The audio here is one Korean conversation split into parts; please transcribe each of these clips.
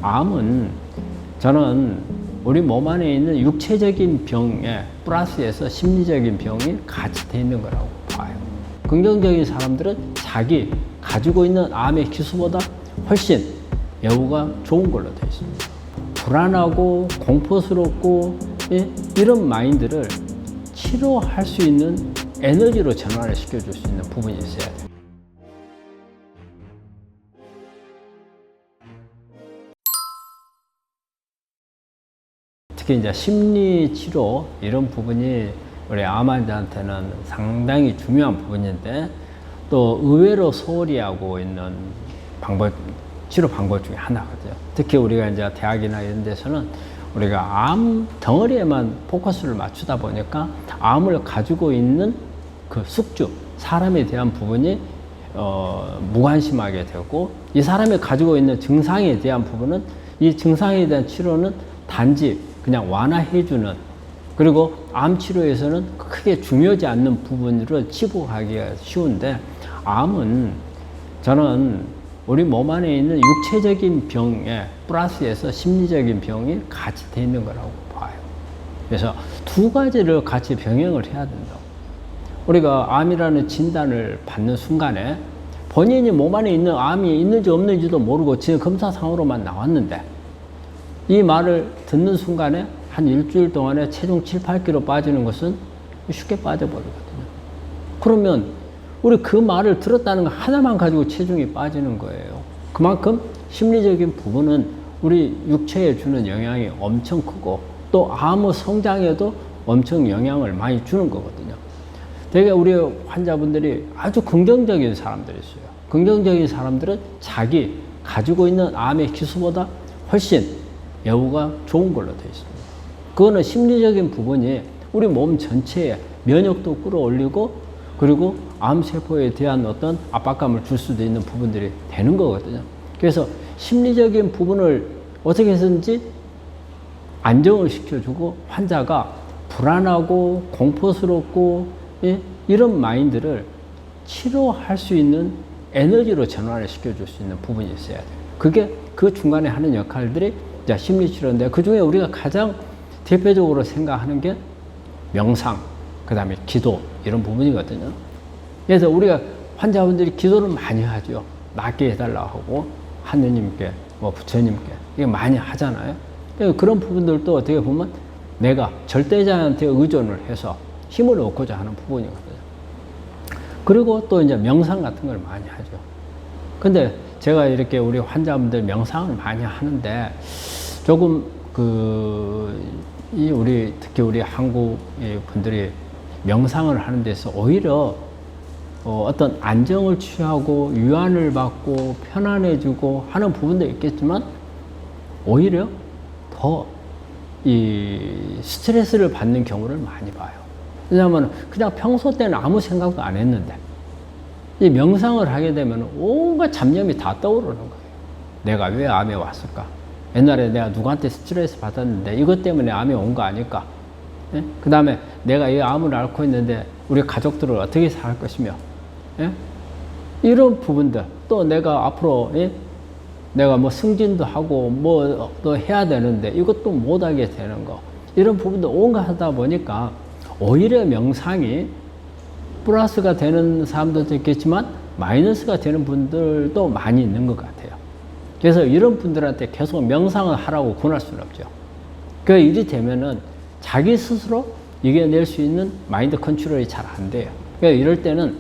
암은 저는 우리 몸 안에 있는 육체적인 병에 플러스해서 심리적인 병이 같이 돼 있는 거라고 봐요. 긍정적인 사람들은 자기 가지고 있는 암의 기수보다 훨씬 여우가 좋은 걸로 되어 있습니다. 불안하고 공포스럽고 이런 마인드를 치료할 수 있는 에너지로 전환을 시켜줄 수 있는 부분이 있어야 돼요. 특히 이제 심리 치료 이런 부분이 우리 암 환자한테는 상당히 중요한 부분인데, 또 의외로 소홀히 하고 있는 치료 방법 중에 하나거든요. 특히 우리가 이제 대학이나 이런 데서는 우리가 암 덩어리에만 포커스를 맞추다 보니까 암을 가지고 있는 그 숙주, 사람에 대한 부분이 무관심하게 되고, 이 사람이 가지고 있는 증상에 대한 부분은, 이 증상에 대한 치료는 단지 그냥 완화해주는, 그리고 암 치료에서는 크게 중요하지 않는 부분으로 치부하기가 쉬운데, 암은 저는 우리 몸 안에 있는 육체적인 병에 플러스해서 심리적인 병이 같이 돼 있는 거라고 봐요. 그래서 두 가지를 같이 병행을 해야 된다고. 우리가 암이라는 진단을 받는 순간에 본인이 몸 안에 있는 암이 있는지 없는지도 모르고 지금 검사상으로만 나왔는데, 이 말을 듣는 순간에 한 일주일 동안에 체중 7, 8kg 빠지는 것은 쉽게 빠져버리거든요. 그러면 우리 그 말을 들었다는 거 하나만 가지고 체중이 빠지는 거예요. 그만큼 심리적인 부분은 우리 육체에 주는 영향이 엄청 크고, 또 암의 성장에도 엄청 영향을 많이 주는 거거든요. 되게 우리 환자분들이 아주 긍정적인 사람들이 있어요. 긍정적인 사람들은 자기 가지고 있는 암의 기수보다 훨씬 여우가 좋은 걸로 되어 있습니다. 그거는 심리적인 부분이 우리 몸 전체에 면역도 끌어올리고, 그리고 암세포에 대한 어떤 압박감을 줄 수도 있는 부분들이 되는 거거든요. 그래서 심리적인 부분을 어떻게 해서든지 안정을 시켜주고, 환자가 불안하고 공포스럽고 이런 마인드를 치료할 수 있는 에너지로 전환을 시켜줄 수 있는 부분이 있어야 돼요. 그게 그 중간에 하는 역할들이 이제 심리치료인데, 그 중에 우리가 가장 대표적으로 생각하는 게 명상, 그 다음에 기도, 이런 부분이거든요. 그래서 우리가 환자분들이 기도를 많이 하죠. 낫게 해달라고 하고, 하느님께, 부처님께, 이게 많이 하잖아요. 그런 부분들도 어떻게 보면 내가 절대자한테 의존을 해서 힘을 얻고자 하는 부분이거든요. 그리고 또 이제 명상 같은 걸 많이 하죠. 근데 제가 이렇게 우리 환자분들 명상을 많이 하는데, 조금 특히 우리 한국 분들이 명상을 하는 데서 오히려 어떤 안정을 취하고 유안을 받고 편안해지고 하는 부분도 있겠지만, 오히려 더 이 스트레스를 받는 경우를 많이 봐요. 왜냐하면 그냥 평소 때는 아무 생각도 안 했는데, 이 명상을 하게 되면 온갖 잡념이 다 떠오르는 거예요. 내가 왜 암에 왔을까? 옛날에 내가 누구한테 스트레스 받았는데 이것 때문에 암이 온 거 아닐까? 예? 그 다음에 내가 이 암을 앓고 있는데 우리 가족들을 어떻게 살 것이며, 예? 이런 부분들, 또 내가 앞으로 내가 승진도 하고 또 해야 되는데 이것도 못하게 되는 거, 이런 부분도 온갖 하다 보니까 오히려 명상이 플러스가 되는 사람들도 있겠지만 마이너스가 되는 분들도 많이 있는 것 같아요. 그래서 이런 분들한테 계속 명상을 하라고 권할 수는 없죠. 그 일이 되면은 자기 스스로 이겨낼 수 있는 마인드 컨트롤이 잘 안 돼요. 그러니까 이럴 때는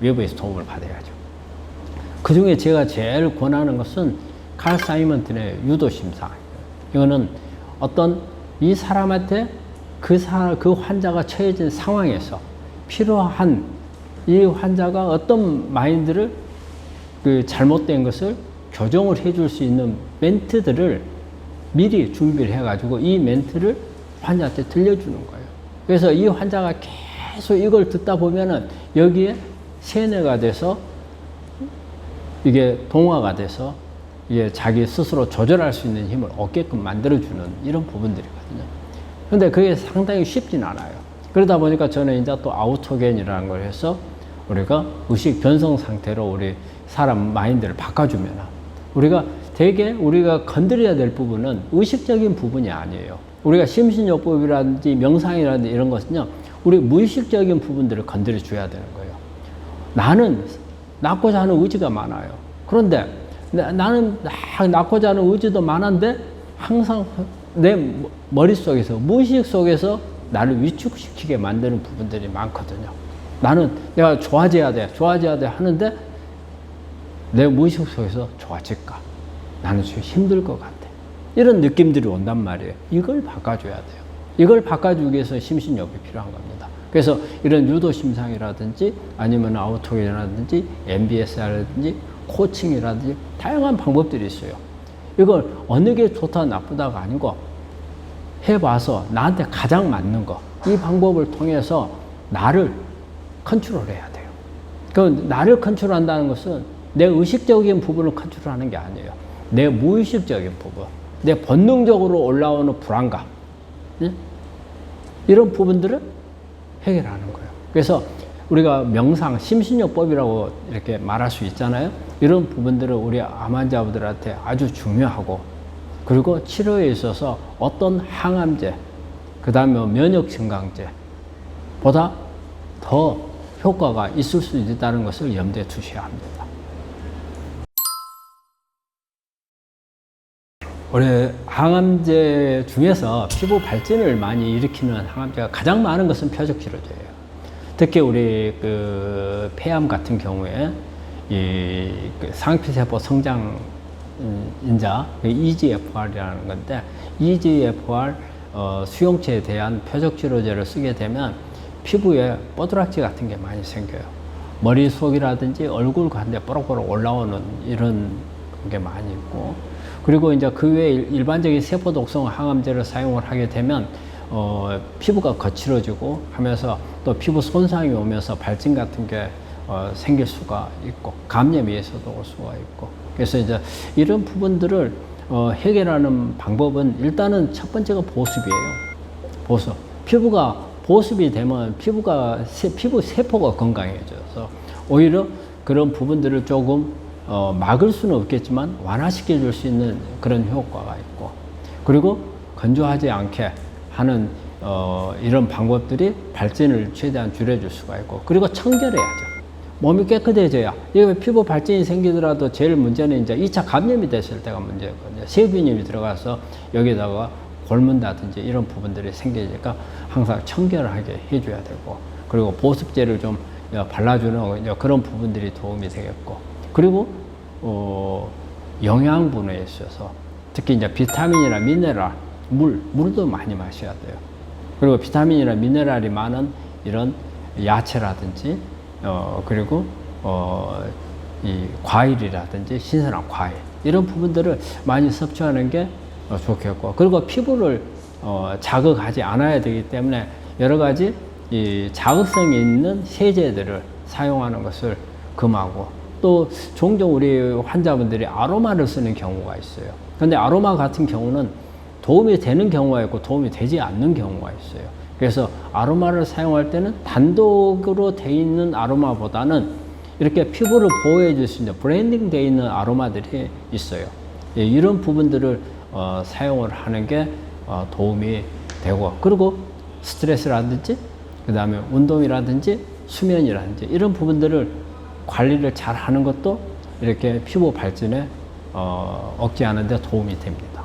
외부에서 도움을 받아야죠. 그 중에 제가 제일 권하는 것은 칼 사이먼튼의 유도심상. 이거는 어떤 이 사람한테 그 환자가 처해진 상황에서 필요한, 이 환자가 어떤 마인드를 잘못된 것을 교정을 해줄 수 있는 멘트들을 미리 준비를 해가지고 이 멘트를 환자한테 들려주는 거예요. 그래서 이 환자가 계속 이걸 듣다 보면은 여기에 세뇌가 돼서 이게 동화가 돼서 이게 자기 스스로 조절할 수 있는 힘을 얻게끔 만들어주는 이런 부분들이거든요. 근데 그게 상당히 쉽진 않아요. 그러다 보니까 저는 이제 또 아우토겐이라는 걸 해서 우리가 의식 변성 상태로 우리 사람 마인드를 바꿔주면, 우리가 되게 우리가 건드려야 될 부분은 의식적인 부분이 아니에요. 우리가 심신요법이라든지 명상이라든지 이런 것은요, 우리 무의식적인 부분들을 건드려 줘야 되는 거예요. 나는 낳고자 하는 의지가 많아요. 그런데 나는 낳고자 하는 의지도 많은데 항상 내 머릿속에서, 무의식 속에서 나를 위축시키게 만드는 부분들이 많거든요. 나는 내가 좋아져야 돼 하는데 내 무의식 속에서 좋아질까? 나는 좀 힘들 것 같아. 이런 느낌들이 온단 말이에요. 이걸 바꿔줘야 돼요. 이걸 바꿔주기 위해서 심신요법이 필요한 겁니다. 그래서 이런 유도 심상이라든지 아니면 아우토이라든지 MBSR이라든지 코칭이라든지 다양한 방법들이 있어요. 이걸 어느 게 좋다 나쁘다가 아니고 해봐서 나한테 가장 맞는 거, 이 방법을 통해서 나를 컨트롤해야 돼요. 그 나를 컨트롤한다는 것은 내 의식적인 부분을 컨트롤하는 게 아니에요. 내 무의식적인 부분, 내 본능적으로 올라오는 불안감, 이런 부분들을 해결하는 거예요. 그래서 우리가 명상, 심신요법이라고 이렇게 말할 수 있잖아요. 이런 부분들은 우리 암 환자분들한테 아주 중요하고, 그리고 치료에 있어서 어떤 항암제, 그 다음에 면역 증강제보다 더 효과가 있을 수 있다는 것을 염두에 두셔야 합니다. 우리 항암제 중에서 피부 발진을 많이 일으키는 항암제가 가장 많은 것은 표적치료제예요. 특히 우리 그 폐암 같은 경우에 이 상피세포 성장 인자, EGFR이라는 건데, EGFR 수용체에 대한 표적치료제를 쓰게 되면 피부에 뽀드락지 같은 게 많이 생겨요. 머릿속이라든지 얼굴 가운데 뽀록뽀록 올라오는 이런 게 많이 있고, 그리고 이제 그 외에 일반적인 세포 독성 항암제를 사용을 하게 되면 피부가 거칠어지고 하면서 또 피부 손상이 오면서 발진 같은 게 생길 수가 있고, 감염에서도 올 수가 있고, 그래서 이제 이런 부분들을 해결하는 방법은 일단은 첫 번째가 보습이에요. 보습. 피부가 보습이 되면 피부 세포가 건강해져서 오히려 그런 부분들을 조금 막을 수는 없겠지만 완화시켜 줄 수 있는 그런 효과가 있고, 그리고 건조하지 않게 하는 이런 방법들이 발진을 최대한 줄여줄 수가 있고, 그리고 청결해야죠. 몸이 깨끗해져야. 이게 피부 발진이 생기더라도 제일 문제는 이제 2차 감염이 됐을 때가 문제거든요. 세균이 들어가서 여기다가 골문다든지 이런 부분들이 생기니까 항상 청결하게 해줘야 되고, 그리고 보습제를 좀 발라주는 그런 부분들이 도움이 되겠고, 그리고 영양분에 있어서 특히 이제 비타민이나 미네랄, 물도 많이 마셔야 돼요. 그리고 비타민이나 미네랄이 많은 이런 야채라든지 그리고 이 과일이라든지 신선한 과일, 이런 부분들을 많이 섭취하는 게 좋겠고, 그리고 피부를 자극하지 않아야 되기 때문에 여러 가지 이 자극성이 있는 세제들을 사용하는 것을 금하고, 또 종종 우리 환자분들이 아로마를 쓰는 경우가 있어요. 근데 아로마 같은 경우는 도움이 되는 경우가 있고 도움이 되지 않는 경우가 있어요. 그래서 아로마를 사용할 때는 단독으로 돼 있는 아로마보다는 이렇게 피부를 보호해 줄 수 있는 브랜딩 돼 있는 아로마들이 있어요. 예, 이런 부분들을 사용을 하는 게 도움이 되고, 그리고 스트레스라든지 그 다음에 운동이라든지 수면이라든지 이런 부분들을 관리를 잘 하는 것도 이렇게 피부 발진에 억제하는 데 도움이 됩니다.